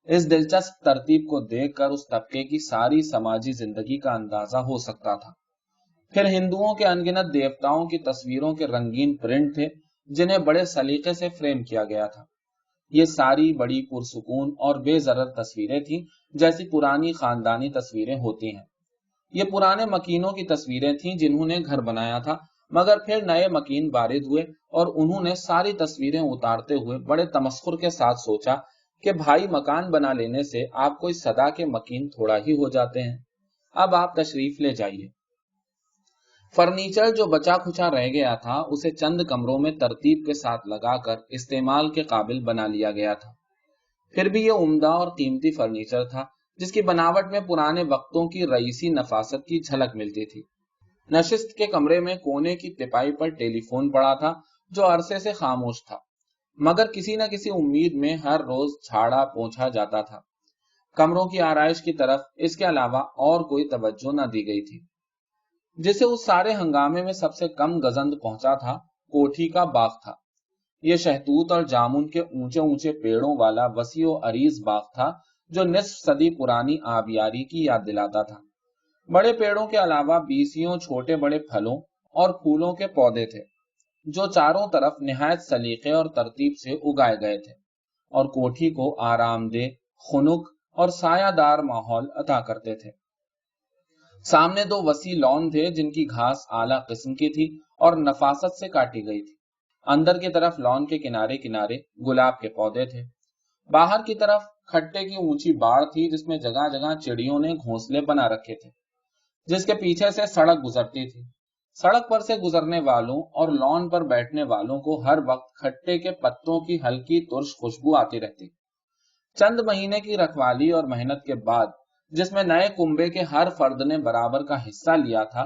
اس دلچسپ ترتیب کو دیکھ کر اس طبقے کی ساری سماجی زندگی کا اندازہ ہو سکتا تھا۔ پھر ہندوؤں کے انگنت دیوتاؤں کی تصویروں کے رنگین پرنٹ تھے، جنہیں بڑے سلیقے سے فریم کیا گیا تھا۔ یہ ساری بڑی پرسکون اور بے ضرر تصویریں تھیں، جیسی پرانی خاندانی تصویریں ہوتی ہیں۔ یہ پرانے مکینوں کی تصویریں تھیں جنہوں نے گھر بنایا تھا، مگر پھر نئے مکین وارد ہوئے اور انہوں نے ساری تصویریں اتارتے ہوئے بڑے تمسخر کے ساتھ سوچا کہ بھائی مکان بنا لینے سے آپ کوئی صدا کے مکین تھوڑا ہی ہو جاتے ہیں، اب آپ تشریف لے جائیے۔ فرنیچر جو بچا کھچا رہ گیا تھا اسے چند کمروں میں ترتیب کے ساتھ لگا کر استعمال کے قابل بنا لیا گیا تھا۔ پھر بھی یہ عمدہ اور قیمتی فرنیچر تھا جس کی بناوٹ میں پرانے وقتوں کی رئیسی نفاست کی جھلک ملتی تھی۔ نشست کے کمرے میں کونے کی تپائی پر ٹیلی فون پڑا تھا جو عرصے سے خاموش تھا، مگر کسی نہ کسی امید میں ہر روز جھاڑا پونچھا جاتا تھا۔ کمروں کی آرائش کی طرف اس کے علاوہ اور کوئی توجہ نہ دی گئی تھی۔ جسے اس سارے ہنگامے میں سب سے کم گزند پہنچا تھا، کوٹھی کا باغ تھا۔ یہ شہتوت اور جامن کے اونچے اونچے پیڑوں والا وسیع و عریض باغ تھا جو نصف صدی پرانی آبیاری کی یاد دلاتا تھا۔ بڑے پیڑوں کے علاوہ 20 چھوٹے بڑے پھلوں اور پھولوں کے پودے تھے جو چاروں طرف نہایت سلیقے اور ترتیب سے اگائے گئے تھے اور کوٹھی کو آرام دہ، خنک اور سایہ دار ماحول عطا کرتے تھے۔ سامنے 2 وسیع لان تھے جن کی گھاس اعلیٰ قسم کی تھی اور نفاست سے کاٹی گئی تھی۔ اندر کی طرف لان کے کنارے کنارے گلاب کے پودے تھے۔ باہر کی طرف کھٹے کی اونچی باڑ تھی جس میں جگہ جگہ چڑیوں نے گھونسلے بنا رکھے تھے، جس کے پیچھے سے سڑک گزرتی تھی۔ سڑک پر سے گزرنے والوں اور لان پر بیٹھنے والوں کو ہر وقت کھٹے کے پتوں کی ہلکی ترش خوشبو آتی رہتی۔ چند مہینے کی رکھوالی اور محنت کے بعد، جس میں نئے کنبے کے ہر فرد نے برابر کا حصہ لیا تھا،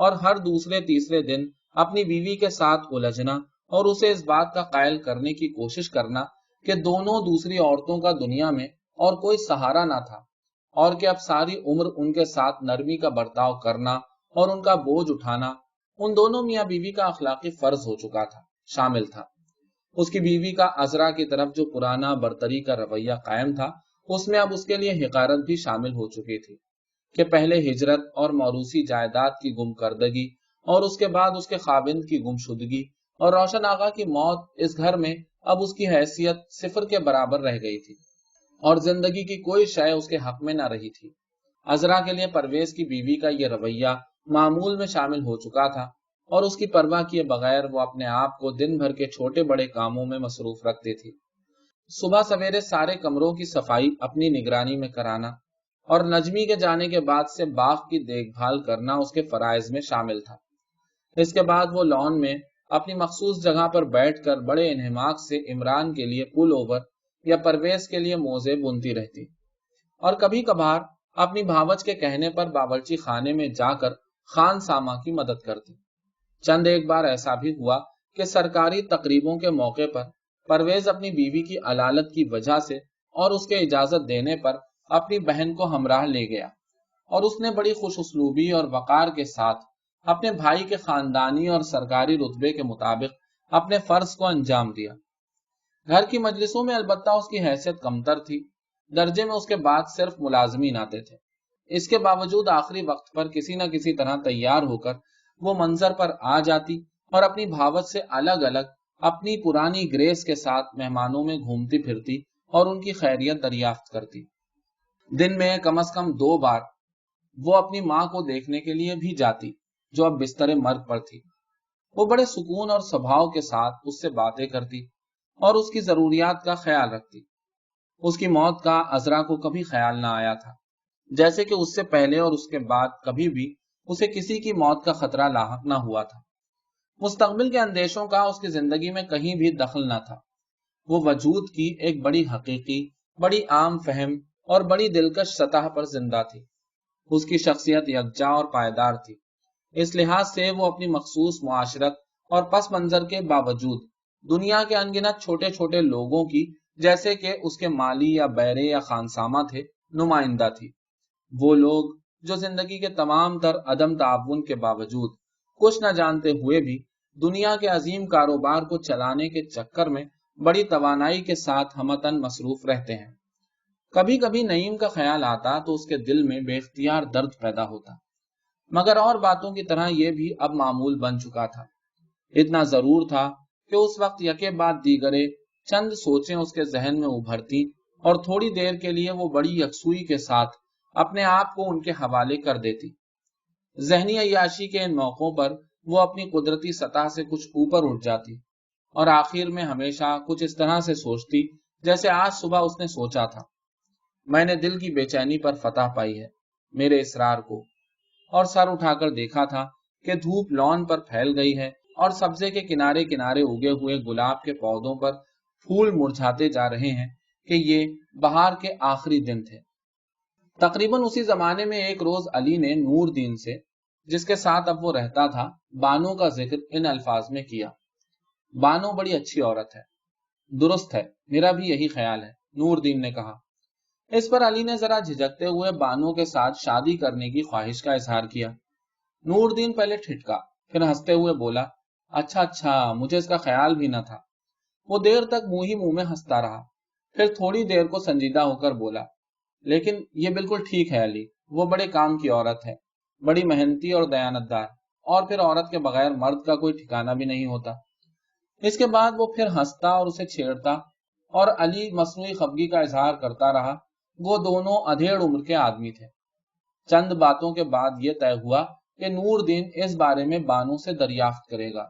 اور ہر دوسرے تیسرے دن اپنی بیوی کے ساتھ الجھنا اور اسے اس بات کا قائل کرنے کی کوشش کرنا کہ دونوں دوسری عورتوں کا دنیا میں اور کوئی سہارا نہ تھا، اور کہ اب ساری عمر ان کے ساتھ نرمی کا برتاؤ کرنا اور ان کا بوجھ اٹھانا ان دونوں میاں بیوی کا اخلاقی فرض ہو چکا تھا، شامل تھا۔ اس کی بیوی کا عذرا کی طرف جو پرانا برتری کا رویہ قائم تھا، اس میں اب اس کے لیے حقارت بھی شامل ہو چکی تھی کہ پہلے ہجرت اور موروثی جائیداد کی گم کردگی اور اس کے بعد اس کے خاوند کی گمشدگی اور روشن آغا کی موت اس گھر میں اب اس کی حیثیت صفر کے برابر رہ گئی تھی اور زندگی کی کوئی شے اس کے حق میں نہ رہی تھی۔ عذرا کے لیے پرویز کی بیوی کا یہ رویہ معمول میں شامل ہو چکا تھا اور اس کی پرواہ کیے بغیر وہ اپنے آپ کو دن بھر کے چھوٹے بڑے کاموں میں مصروف رکھتی تھی۔ صبح سویرے سارے کمروں کی صفائی اپنی نگرانی میں کرانا اور نجمی کے جانے کے بعد سے باغ کی دیکھ بھال کرنا اس کے فرائض میں شامل تھا۔ اس کے بعد وہ لان میں اپنی مخصوص جگہ پر بیٹھ کر بڑے انہماک سے عمران کے لیے پل اوور یا پرویز کے لیے موزے بنتی رہتی، اور کبھی کبھار اپنی بھاوچ کے کہنے پر باورچی خانے میں جا کر خان ساما کی مدد کرتی۔ چند ایک بار ایسا بھی ہوا کہ سرکاری تقریبوں کے موقع پر پرویز اپنی بیوی کی علالت کی وجہ سے اور اس کے اجازت دینے پر اپنی بہن کو ہمراہ لے گیا، اور اس نے بڑی خوش اسلوبی اور وقار کے ساتھ اپنے بھائی کے خاندانی اور سرکاری رتبے کے مطابق اپنے فرض کو انجام دیا۔ گھر کی مجلسوں میں البتہ اس کی حیثیت کمتر تھی، درجے میں اس کے بعد صرف ملازمین آتے تھے۔ اس کے باوجود آخری وقت پر کسی نہ کسی طرح تیار ہو کر وہ منظر پر آ جاتی اور اپنی بھاوت سے الگ الگ اپنی پرانی گریس کے ساتھ مہمانوں میں گھومتی پھرتی اور ان کی خیریت دریافت کرتی۔ دن میں کم از کم 2 بار وہ اپنی ماں کو دیکھنے کے لیے بھی جاتی جو اب بستر مرگ پر تھی۔ وہ بڑے سکون اور سبھاؤ کے ساتھ اس سے باتیں کرتی اور اس کی ضروریات کا خیال رکھتی۔ اس کی موت کا عذرا کو کبھی خیال نہ آیا تھا، جیسے کہ اس سے پہلے اور اس کے بعد کبھی بھی اسے کسی کی موت کا خطرہ لاحق نہ ہوا تھا۔ مستقبل کے اندیشوں کا اس کی زندگی میں کہیں بھی دخل نہ تھا۔ وہ وجود کی ایک بڑی حقیقی، بڑی عام فہم اور بڑی دلکش سطح پر زندہ تھی۔ اس کی شخصیت یکجا اور پائیدار تھی، اس لحاظ سے وہ اپنی مخصوص معاشرت اور پس منظر کے باوجود دنیا کے انگنت چھوٹے چھوٹے لوگوں کی، جیسے کہ اس کے مالی یا بیرے یا خانسامہ تھے، نمائندہ تھی۔ وہ لوگ جو زندگی کے تمام تر عدم تعاون کے باوجود کچھ نہ جانتے ہوئے بھی دنیا کے عظیم کاروبار کو چلانے کے چکر میں بڑی توانائی کے ساتھ ہمتن مصروف رہتے ہیں۔ کبھی کبھی نعیم کا خیال آتا تو اس کے دل میں بے اختیار درد پیدا ہوتا، مگر اور باتوں کی طرح یہ بھی اب معمول بن چکا تھا۔ اتنا ضرور تھا کہ اس وقت یکے بعد دیگرے چند سوچیں اس کے ذہن میں ابھرتی اور تھوڑی دیر کے لیے وہ بڑی یکسوئی کے ساتھ اپنے آپ کو ان کے حوالے کر دیتی۔ ذہنی عیاشی کے ان موقعوں پر وہ اپنی قدرتی سطح سے کچھ اوپر اٹھ جاتی اور آخر میں ہمیشہ کچھ اس طرح سے سوچتی جیسے آج صبح اس نے سوچا تھا: میں نے دل کی بے چینی پر فتح پائی ہے، میرے اصرار کو، اور سر اٹھا کر دیکھا تھا کہ دھوپ لان پر پھیل گئی ہے اور سبزے کے کنارے کنارے اگے ہوئے گلاب کے پودوں پر پھول مرجھاتے جا رہے ہیں کہ یہ بہار کے آخری دن تھے۔ تقریباً اسی زمانے میں ایک روز علی نے نور دین سے، جس کے ساتھ اب وہ رہتا تھا، بانو کا ذکر ان الفاظ میں کیا: بانو بڑی اچھی عورت ہے۔ درست ہے، میرا بھی یہی خیال ہے، نور دین نے کہا۔ اس پر علی نے ذرا جھجکتے ہوئے بانو کے ساتھ شادی کرنے کی خواہش کا اظہار کیا۔ نور دین پہلے ٹھٹکا، پھر ہنستے ہوئے بولا: اچھا اچھا، مجھے اس کا خیال بھی نہ تھا۔ وہ دیر تک منہ ہی منہ میں ہنستا رہا، پھر تھوڑی دیر کو سنجیدہ ہو کر بولا: لیکن یہ بالکل ٹھیک ہے علی، وہ بڑے کام کی عورت ہے، بڑی محنتی اور دیانتدار، اور پھر عورت کے بغیر مرد کا کوئی ٹھکانہ بھی نہیں ہوتا۔ اس کے بعد وہ پھر ہنستا اور اسے چھیڑتا، اور علی مصنوعی خفگی کا اظہار کرتا رہا۔ وہ دونوں ادھیڑ عمر کے آدمی تھے۔ چند باتوں کے بعد یہ طے ہوا کہ نور دین اس بارے میں بانو سے دریافت کرے گا۔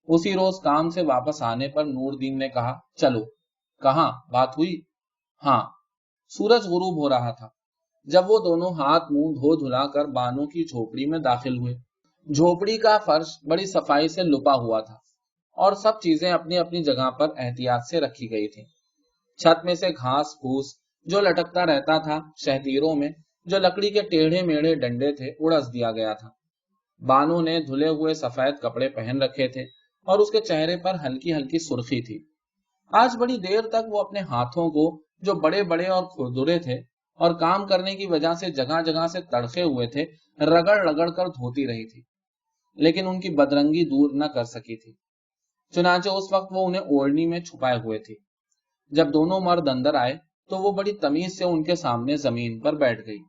اسی روز کام سے واپس آنے پر نور دین نے کہا: چلو۔ کہاں؟ بات ہوئی؟ ہاں۔ سورج غروب ہو رہا تھا جب وہ دونوں ہاتھ منہ دھو دھلا کر بانو کی جھوپڑی میں داخل ہوئے۔ جھوپڑی کا فرش بڑی صفائی سے لپا ہوا تھا اور سب چیزیں اپنی اپنی جگہ پر احتیاط سے رکھی گئی تھیں۔ چھت میں سے گھاس پھوس جو لٹکتا رہتا تھا، شہتیروں میں جو لکڑی کے ٹیڑھے میڑھے ڈنڈے تھے، اڑس دیا گیا تھا۔ بانو نے دھلے ہوئے سفید کپڑے پہن رکھے تھے اور اس کے چہرے پر ہلکی ہلکی سرخی تھی۔ آج بڑی دیر تک وہ اپنے ہاتھوں کو، جو بڑے بڑے اور کھردرے تھے اور کام کرنے کی وجہ سے جگہ جگہ سے تڑخے ہوئے تھے، رگڑ رگڑ کر دھوتی رہی تھی، لیکن ان کی بدرنگی دور نہ کر سکی تھی۔ چنانچہ اس وقت وہ انہیں اوڑھنی میں چھپائے ہوئے تھی۔ جب دونوں مرد اندر آئے تو وہ بڑی تمیز سے ان کے سامنے زمین پر بیٹھ گئی۔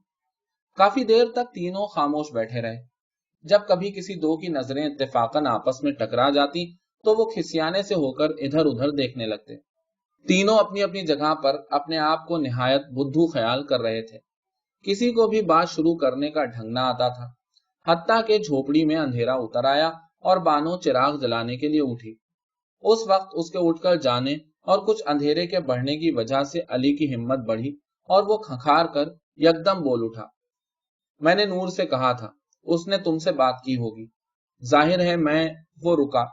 کافی دیر تک تینوں خاموش بیٹھے رہے۔ جب کبھی کسی دو کی نظریں اتفاقاً آپس میں ٹکرا جاتی تو وہ کھسیانے سے ہو کر ادھر ادھر دیکھنے لگتے۔ تینوں اپنی اپنی جگہ پر اپنے آپ کو نہایت بدھو خیال کر رہے تھے۔ کسی کو بھی بات شروع کرنے کا ڈھنگ نہ آتا تھا، حتیٰ کہ جھوپڑی میں اندھیرا اتر آیا اور بانو چراغ جلانے کے لیے اٹھی۔ اس وقت اس کے اٹھ کر جانے اور کچھ اندھیرے کے بڑھنے کی وجہ سے علی کی ہمت بڑھی اور وہ کھنکھار کر یکدم بول اٹھا، میں نے نور سے کہا تھا، اس نے تم سے بات کی ہوگی۔ ظاہر ہے میں وہ رکا،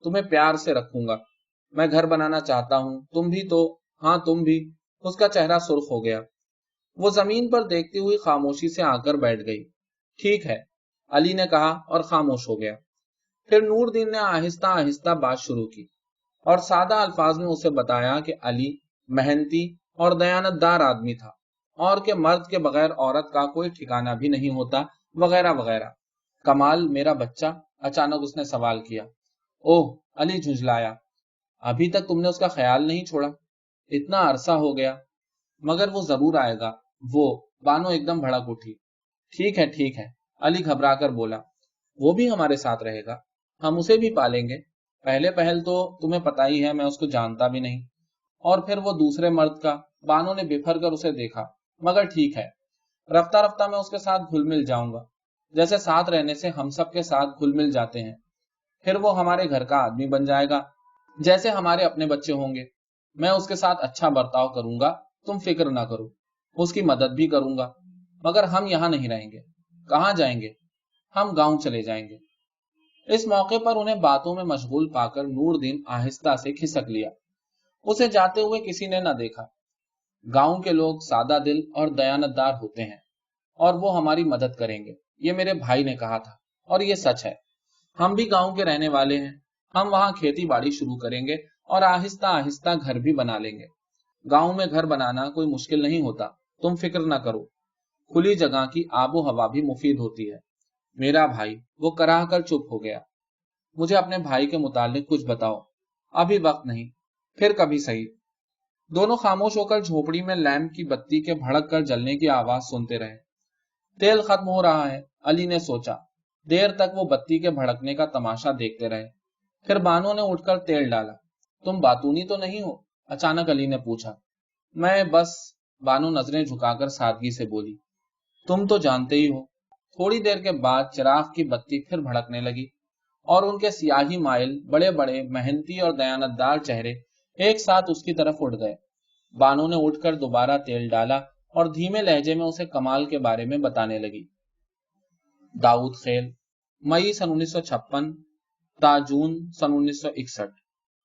تمہیں پیار سے رکھوں گا، میں گھر بنانا چاہتا ہوں، تم بھی تو؟ ہاں تم بھی۔ اس کا چہرہ سرخ ہو گیا۔ وہ زمین پر دیکھتی ہوئی خاموشی سے آ کر بیٹھ گئی۔ ٹھیک ہے، علی نے کہا اور خاموش ہو گیا۔ پھر نور دین نے آہستہ آہستہ بات شروع کی اور سادہ الفاظ میں اسے بتایا کہ علی محنتی اور دیانت دار آدمی تھا اور کہ مرد کے بغیر عورت کا کوئی ٹھکانہ بھی نہیں ہوتا، وغیرہ وغیرہ۔ کمال میرا بچہ؟ اچانک اس نے سوال کیا۔ اوہ، علی جھنجھلایا، ابھی تک تم نے اس کا خیال نہیں چھوڑا؟ اتنا عرصہ ہو گیا، مگر وہ ضرور آئے گا۔ وہ بانو ایک دم بھڑک اٹھی۔ ٹھیک ہے، علی گھبرا کر بولا، وہ بھی ہمارے ساتھ رہے گا، ہم اسے بھی پالیں گے۔ پہلے پہل تو تمہیں پتا ہی ہے میں اس کو جانتا بھی نہیں، اور پھر وہ دوسرے مرد کا۔ بانو نے بفر کر اسے دیکھا، مگر ٹھیک ہے، رفتہ رفتہ میں اس کے ساتھ گھل مل جاؤں گا، جیسے ساتھ رہنے سے ہم سب کے ساتھ گھل مل جاتے ہیں۔ پھر وہ ہمارے گھر کا آدمی بن جائے گا، جیسے ہمارے اپنے بچے ہوں گے۔ میں اس کے ساتھ اچھا برتاؤ کروں گا، تم فکر نہ کرو، اس کی مدد بھی کروں گا۔ مگر ہم یہاں نہیں رہیں گے۔ کہاں جائیں گے؟ ہم گاؤں چلے جائیں گے۔ اس موقع پر انہیں باتوں میں مشغول پا کر نور دین آہستہ سے کھسک لیا۔ اسے جاتے ہوئے کسی نے نہ دیکھا۔ گاؤں کے لوگ سادہ دل اور دیانت دار ہوتے ہیں اور وہ ہماری مدد کریں گے، یہ میرے بھائی نے کہا تھا، اور یہ سچ ہے۔ ہم بھی گاؤں کے رہنے والے ہیں، ہم وہاں کھیتی باڑی شروع کریں گے اور آہستہ آہستہ گھر بھی بنا لیں گے۔ گاؤں میں گھر بنانا کوئی مشکل نہیں ہوتا، تم فکر نہ کرو۔ کھلی جگہ کی آب و ہوا بھی مفید ہوتی ہے۔ میرا بھائی، وہ کراہ کر چپ ہو گیا۔ مجھے اپنے بھائی کے متعلق کچھ بتاؤ۔ ابھی وقت نہیں، پھر کبھی صحیح۔ دونوں خاموش ہو کر جھوپڑی میں لیمپ کی بتی کے بھڑک کر جلنے کی آواز سنتے رہے۔ تیل ختم ہو رہا ہے، علی نے سوچا۔ دیر تک وہ بتی کے بھڑکنے کا تماشا دیکھتے رہے۔ پھر بانو نے اٹھ کر تیل ڈالا۔ تم باتونی تو نہیں ہو؟ اچانک علی نے پوچھا۔ میں بس، بانو نظریں جھکا کر سادگی سے بولی۔ تم تو جانتے ہی ہو۔ تھوڑی دیر کے بعد چراغ کی بتی پھر بھڑکنے لگی اور ان کے سیاہی مائل بڑے بڑے محنتی اور دیانت دار چہرے ایک ساتھ اس کی طرف اٹھ گئے۔ بانو نے اٹھ کر دوبارہ تیل ڈالا اور دھیمے لہجے میں اسے کمال کے بارے میں بتانے لگی۔ داؤد خیل، مئی سن 1956 تا جون سن 1961۔